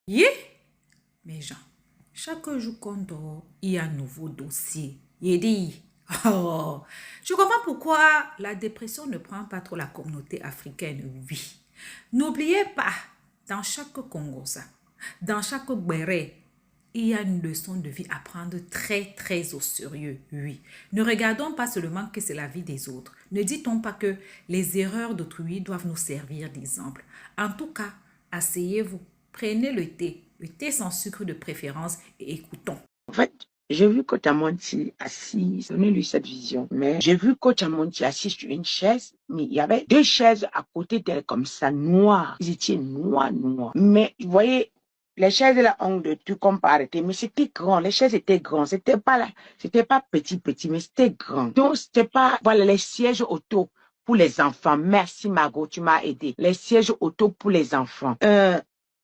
Yeah, mes gens, chaque jour qu'on dort, il y a un nouveau dossier. Il dit, oh, je comprends pourquoi la dépression ne prend pas trop la communauté africaine, oui. N'oubliez pas, dans chaque Congosa, dans chaque Béré, il y a une leçon de vie à prendre très, très au sérieux, oui. Ne regardons pas seulement que c'est la vie des autres. Ne dit-on pas que les erreurs d'autrui doivent nous servir d'exemple. En tout cas, asseyez-vous, prenez le thé sans sucre de préférence et écoutons. En fait, j'ai vu Coach Amonti assis, donnez-lui cette vision, mais j'ai vu Coach Amonti assis sur une chaise, mais il y avait deux chaises à côté d'elle comme ça, noires. Ils étaient noirs, noirs. Mais vous voyez, les chaises là ont de tout comparer, mais c'était grand, les chaises étaient grands, c'était pas là, c'était pas petit, petit, mais c'était grand. Donc, c'était pas, voilà, les sièges auto pour les enfants. Merci Margot, tu m'as aidé. Les sièges auto pour les enfants.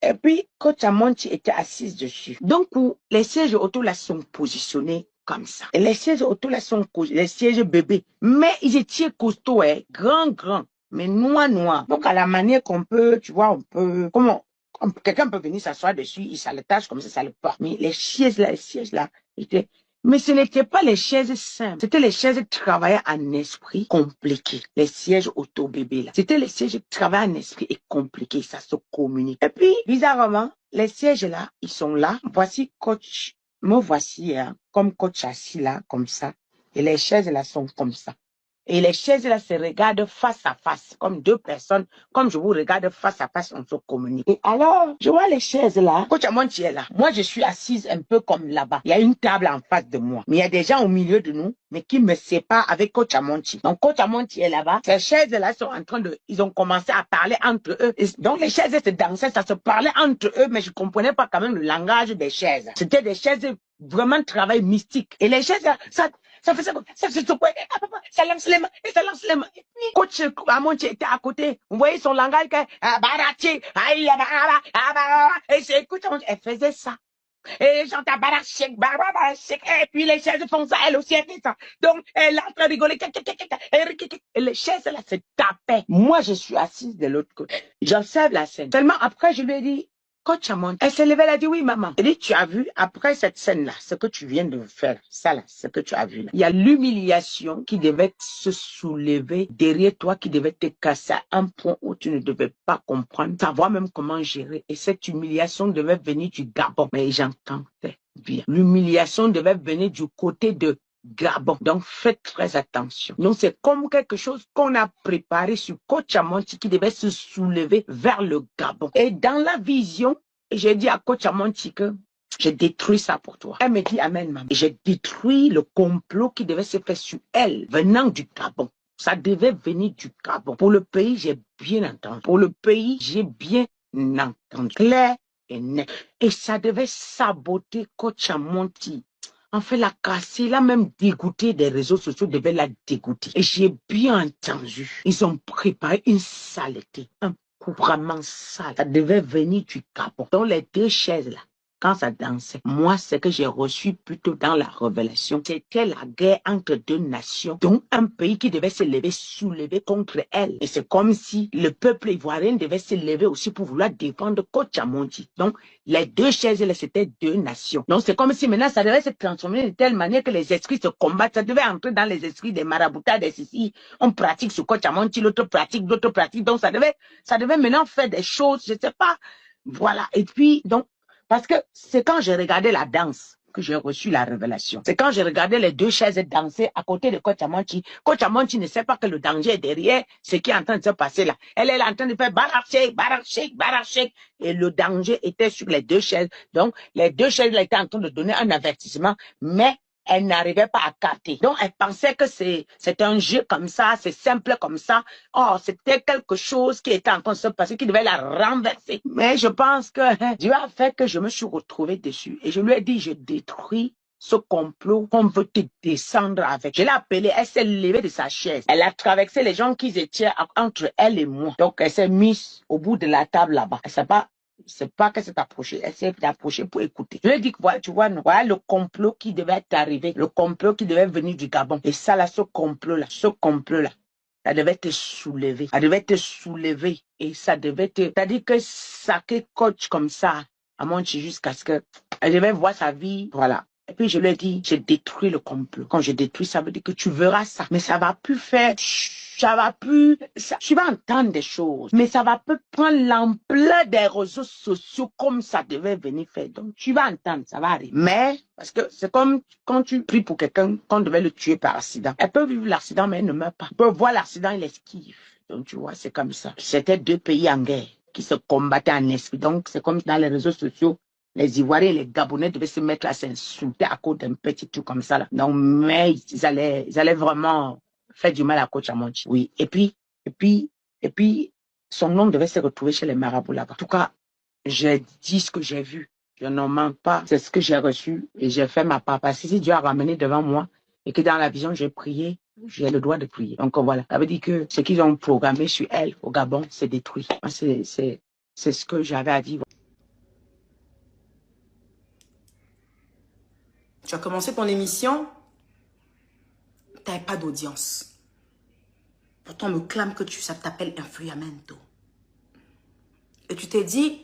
Et puis, Coach Amonti était assise dessus. Donc, les sièges auto là sont positionnés comme ça. Et les sièges auto là sont les sièges bébés. Mais ils étaient costauds, hein, grands, mais noirs. Donc, à la manière qu'on peut, tu vois, on peut, comment, quelqu'un peut venir s'asseoir dessus, il s'attache comme ça le porte. Mais les sièges là étaient, mais ce n'étaient pas les chaises simples. C'était les chaises travaillées en esprit compliqué. Les sièges auto-bébés là. C'était les sièges travaillés en esprit et compliqués. Ça se communique. Et puis, bizarrement, les sièges là, ils sont là. Voici coach. Me voici, hein, comme coach assis là, comme ça. Et les chaises là sont comme ça. Et les chaises là se regardent face à face, comme deux personnes, comme je vous regarde face à face, on se communique. Et alors, je vois les chaises là, Coach Amonti est là. Moi, je suis assise un peu comme là-bas. Il y a une table en face de moi. Mais il y a des gens au milieu de nous, mais qui me séparent avec Coach Amonti. Donc, Coach Amonti est là-bas. Ces chaises là sont en train de, ils ont commencé à parler entre eux. Et donc, les chaises se dansaient, ça se parlait entre eux, mais je comprenais pas quand même le langage des chaises. C'était des chaises vraiment de travail mystique. Et les chaises, ça faisait ça se secouait, ça lance les mains, et ça lance les mains. Et puis, coach Amonti était à côté. Vous voyez son langage, et c'est coach Amonti, elle faisait ça. Et j'entends barachek, et puis les chaises font ça, elle aussi elle fait ça. Donc, elle est en train de rigoler, et les chaises là se tapaient. Moi, je suis assise de l'autre côté. J'observe la scène. Seulement après, je lui ai dit, Coach Amonti, elle s'est levée, elle a dit oui, maman. Elle dit, tu as vu, après cette scène-là, ce que tu viens de faire, ça là, ce que tu as vu là. Il y a l'humiliation qui devait se soulever derrière toi, qui devait te casser à un point où tu ne devais pas comprendre, savoir même comment gérer. Et cette humiliation devait venir du Gabon. Mais j'entendais bien. L'humiliation devait venir du côté de Gabon. Donc, faites très attention. Donc, c'est comme quelque chose qu'on a préparé sur Coach Amonti qui devait se soulever vers le Gabon. Et dans la vision, j'ai dit à Coach Amonti que j'ai détruit ça pour toi. Elle me dit Amen, maman. Et j'ai détruit le complot qui devait se faire sur elle, venant du Gabon. Ça devait venir du Gabon. Pour le pays, j'ai bien entendu. Pour le pays, j'ai bien entendu. Clair et net. Et ça devait saboter Coach Amonti. En fait, la casser, la même dégoûté des réseaux sociaux, devait la dégoûter. Et j'ai bien entendu. Ils ont préparé une saleté, un coup vraiment sale. Ça devait venir du Gabon. Donc, les deux chaises là, quand ça dansait, moi, ce que j'ai reçu plutôt dans la révélation, c'était la guerre entre deux nations, donc un pays qui devait se lever, soulever contre elle. Et c'est comme si le peuple ivoirien devait se lever aussi pour vouloir défendre Coach Amonti. Donc, les deux chaises, là, c'était deux nations. Donc, c'est comme si maintenant, ça devait se transformer de telle manière que les esprits se combattent. Ça devait entrer dans les esprits des maraboutas, des ici. On pratique sur Coach Amonti, l'autre pratique, l'autre pratique. Donc, ça devait maintenant faire des choses, je sais pas. Voilà. Et puis, donc, parce que c'est quand j'ai regardé la danse que j'ai reçu la révélation. C'est quand j'ai regardé les deux chaises danser à côté de Coach Amonti. Coach Amonti ne sait pas que le danger est derrière ce qui est en train de se passer là. Elle est en train de faire barachek. Et le danger était sur les deux chaises. Donc, les deux chaises étaient en train de donner un avertissement, mais elle n'arrivait pas à capter. Donc, elle pensait que c'est un jeu comme ça, c'est simple comme ça. Oh, c'était quelque chose qui était en train de se passer, qui devait la renverser. Mais je pense que Dieu a fait que je me suis retrouvée dessus. Et je lui ai dit, je détruis ce complot qu'on veut te descendre avec. Je l'ai appelée, elle s'est levée de sa chaise. Elle a traversé les gens qui étaient entre elle et moi. Donc, elle s'est mise au bout de la table là-bas. Elle s'est pas c'est pas qu'elle s'est approchée, elle s'est approchée pour écouter. Je lui ai dit que voilà, tu vois, non, voilà le complot qui devait arriver, le complot qui devait venir du Gabon. Et ça là, ce complot-là, ça devait te soulever. Ça devait te soulever. Et ça devait te... C'est-à-dire que ça que coach comme ça, à Monchi jusqu'à ce que je vais voir sa vie. Voilà. Et puis je lui ai dit, j'ai détruit le complot. Quand je détruis, ça veut dire que tu verras ça. Mais ça va plus faire, ça va plus, tu vas entendre des choses. Mais ça va plus prendre l'ampleur des réseaux sociaux comme ça devait venir faire. Donc tu vas entendre, ça va arriver. Mais, parce que c'est comme quand tu pries pour quelqu'un qu'on devait le tuer par accident. Elle peut vivre l'accident, mais elle ne meurt pas. Elle peut voir l'accident, elle esquive. Donc tu vois, c'est comme ça. C'était deux pays en guerre qui se combattaient en esprit. Donc c'est comme dans les réseaux sociaux. Les Ivoiriens et les Gabonais devaient se mettre à s'insulter à cause d'un petit truc comme ça. Là. Donc, mais ils allaient vraiment faire du mal à Coach Amonchi. Oui. Et puis, son nom devait se retrouver chez les marabouts là-bas. En tout cas, j'ai dit ce que j'ai vu. Je n'en mens pas. C'est ce que j'ai reçu et j'ai fait ma part. Parce que si Dieu a ramené devant moi et que dans la vision, j'ai prié, j'ai le droit de prier. Donc voilà. Ça veut dire que ce qu'ils ont programmé sur elle au Gabon, c'est détruit. C'est ce que j'avais à dire. Tu as commencé ton émission, tu n'avais pas d'audience. Pourtant, on me clame que ça t'appelle Influamento. Et tu t'es dit,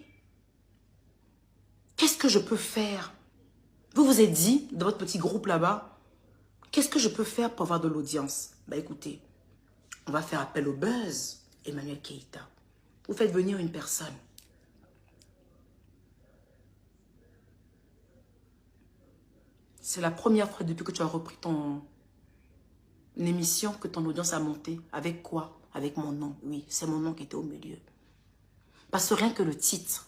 qu'est-ce que je peux faire? Vous vous êtes dit, dans votre petit groupe là-bas, qu'est-ce que je peux faire pour avoir de l'audience? Bah écoutez, on va faire appel au buzz, Emmanuel Keïta. Vous faites venir une personne. C'est la première fois depuis que tu as repris ton émission que ton audience a monté. Avec quoi? Avec mon nom. Oui, c'est mon nom qui était au milieu. Parce que rien que le titre,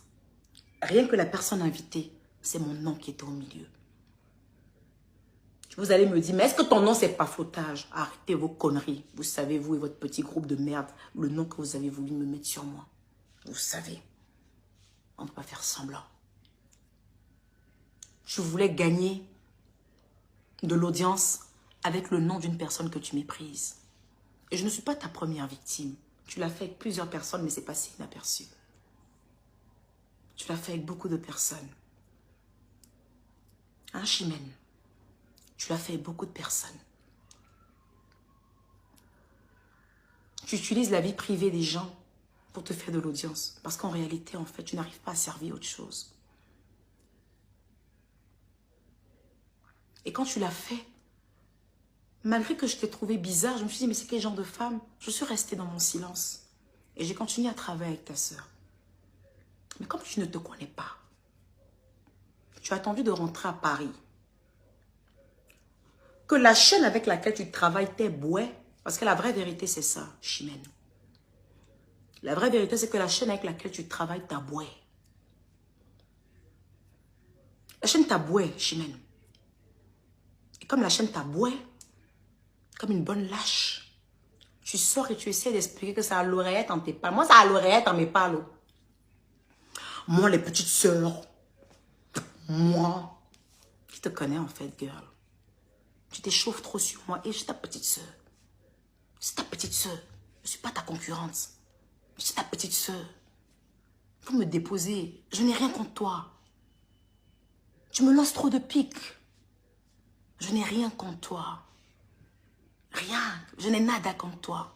rien que la personne invitée, c'est mon nom qui était au milieu. Vous allez me dire, mais est-ce que ton nom, c'est pas fautage? Arrêtez vos conneries. Vous savez, vous et votre petit groupe de merde, le nom que vous avez voulu me mettre sur moi. Vous savez. On ne peut pas faire semblant. Je voulais gagner de l'audience avec le nom d'une personne que tu méprises. Et je ne suis pas ta première victime. Tu l'as fait avec plusieurs personnes, mais c'est passé inaperçu. Tu l'as fait avec beaucoup de personnes. Hein, Chimène? Tu l'as fait avec beaucoup de personnes. Tu utilises la vie privée des gens pour te faire de l'audience. Parce qu'en réalité, en fait, tu n'arrives pas à servir autre chose. Et quand tu l'as fait, malgré que je t'ai trouvé bizarre, je me suis dit, mais c'est quel genre de femme? Je suis restée dans mon silence. Et j'ai continué à travailler avec ta sœur. Mais comme tu ne te connais pas, tu as attendu de rentrer à Paris. Que la chaîne avec laquelle tu travailles t'est bouée. Parce que la vraie vérité, c'est ça, Chimène. La vraie vérité, c'est que la chaîne avec laquelle tu travailles t'a bouée. La chaîne t'a bouée, Chimène. Et comme la chaîne t'a bouée, comme une bonne lâche, tu sors et tu essaies d'expliquer que ça a l'oreillette en tes pales. Moi, ça a l'oreillette en mes pales. Moi, les petites sœurs. Moi. Qui te connais en fait, girl? Tu t'échauffes trop sur moi et je suis ta petite sœur. C'est ta petite sœur. Je ne suis pas ta concurrente. Je suis ta petite sœur. Faut me déposer. Je n'ai rien contre toi. Tu me lances trop de piques. Je n'ai rien contre toi. Rien. Je n'ai nada contre toi.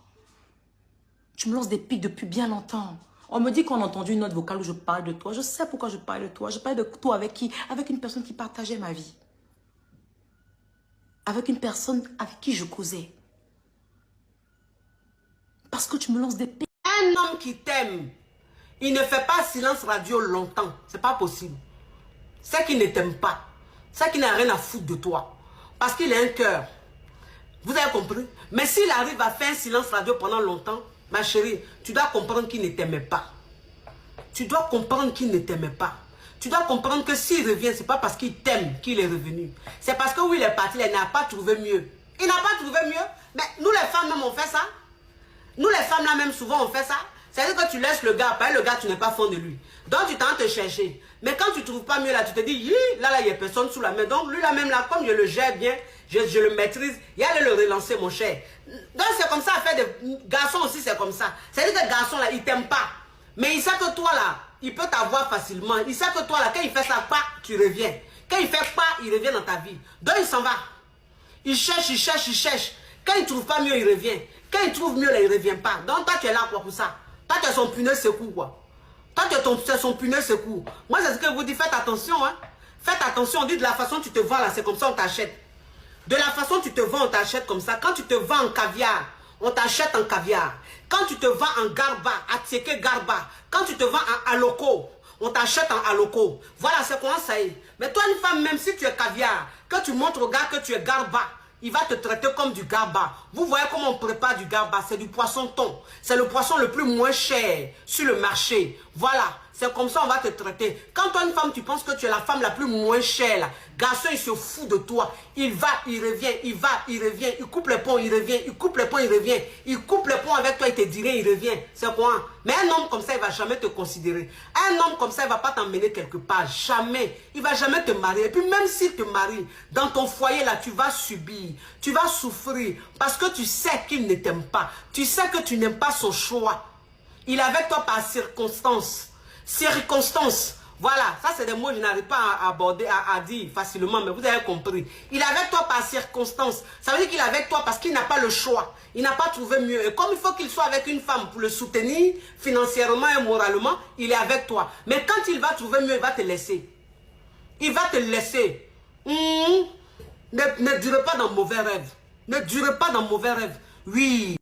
Tu me lances des piques depuis bien longtemps. On me dit qu'on a entendu une note vocale où je parle de toi. Je sais pourquoi je parle de toi. Je parle de toi avec qui? Avec une personne qui partageait ma vie. Avec une personne avec qui je causais. Parce que tu me lances des piques. Un homme qui t'aime, il ne fait pas silence radio longtemps. C'est pas possible. C'est qu'il ne t'aime pas. C'est qu'il n'a rien à foutre de toi. Parce qu'il a un cœur. Vous avez compris? Mais s'il arrive à faire un silence radio pendant longtemps, ma chérie, tu dois comprendre qu'il ne t'aimait pas. Tu dois comprendre qu'il ne t'aimait pas. Tu dois comprendre que s'il revient, c'est pas parce qu'il t'aime qu'il est revenu. C'est parce que oui, il est parti, il n'a pas trouvé mieux. Il n'a pas trouvé mieux. Mais nous les femmes même on fait ça. Nous les femmes là même souvent on fait ça. C'est-à-dire que tu laisses le gars, après le gars tu n'es pas fan de lui. Donc tu t'en te chercher. Mais quand tu ne trouves pas mieux là, tu te dis, là il n'y a personne sous la main. Donc lui là même là, comme je le gère bien, je le maîtrise, il y a le relancer mon cher. Donc c'est comme ça à faire des garçons aussi, c'est comme ça. C'est-à-dire que le garçon là, il t'aime pas. Mais il sait que toi là, il peut t'avoir facilement. Il sait que toi là, quand il fait ça, pas, tu reviens. Quand il fait pas, il revient dans ta vie. Donc il s'en va. Il cherche, il cherche, il cherche. Quand il ne trouve pas mieux, il revient. Quand il trouve mieux, là, il ne revient pas. Donc toi, tu es là quoi pour ça. Toi, tu es son punais secours quoi. Toi, c'est son punaise secours. Moi, c'est ce que je vous dis, faites attention. Hein. Faites attention, on dit de la façon tu te vends là, c'est comme ça on t'achète. De la façon tu te vends, on t'achète comme ça. Quand tu te vends en caviar, on t'achète en caviar. Quand tu te vends en garba, atieke garba. Quand tu te vends en aloko, on t'achète en aloko. Voilà, c'est comment ça est. Mais toi, une femme, même si tu es caviar, que tu montres au gars que tu es garba, il va te traiter comme du garba. Vous voyez comment on prépare du garba, c'est du poisson thon. C'est le poisson le plus moins cher sur le marché. Voilà, c'est comme ça on va te traiter. Quand toi, une femme, tu penses que tu es la femme la plus moins chère, là, garçon, il se fout de toi. Il va, il revient, il va, il revient. Il coupe les ponts, il revient. Il coupe les ponts, il revient. Il coupe les ponts avec toi, il te dirait, il revient. C'est quoi? Mais un homme comme ça, il ne va jamais te considérer. Un homme comme ça, il ne va pas t'emmener quelque part. Jamais. Il ne va jamais te marier. Et puis même s'il te marie, dans ton foyer, là, tu vas subir. Tu vas souffrir. Parce que tu sais qu'il ne t'aime pas. Tu sais que tu n'aimes pas son choix. Il est avec toi par circonstance. Circonstance. Voilà, ça c'est des mots que je n'arrive pas à aborder, à dire facilement, mais vous avez compris. Il est avec toi par circonstance. Ça veut dire qu'il est avec toi parce qu'il n'a pas le choix. Il n'a pas trouvé mieux. Et comme il faut qu'il soit avec une femme pour le soutenir financièrement et moralement, il est avec toi. Mais quand il va trouver mieux, il va te laisser. Il va te laisser. Ne durez pas dans mauvais rêve. Ne durez pas dans mauvais rêve. Oui.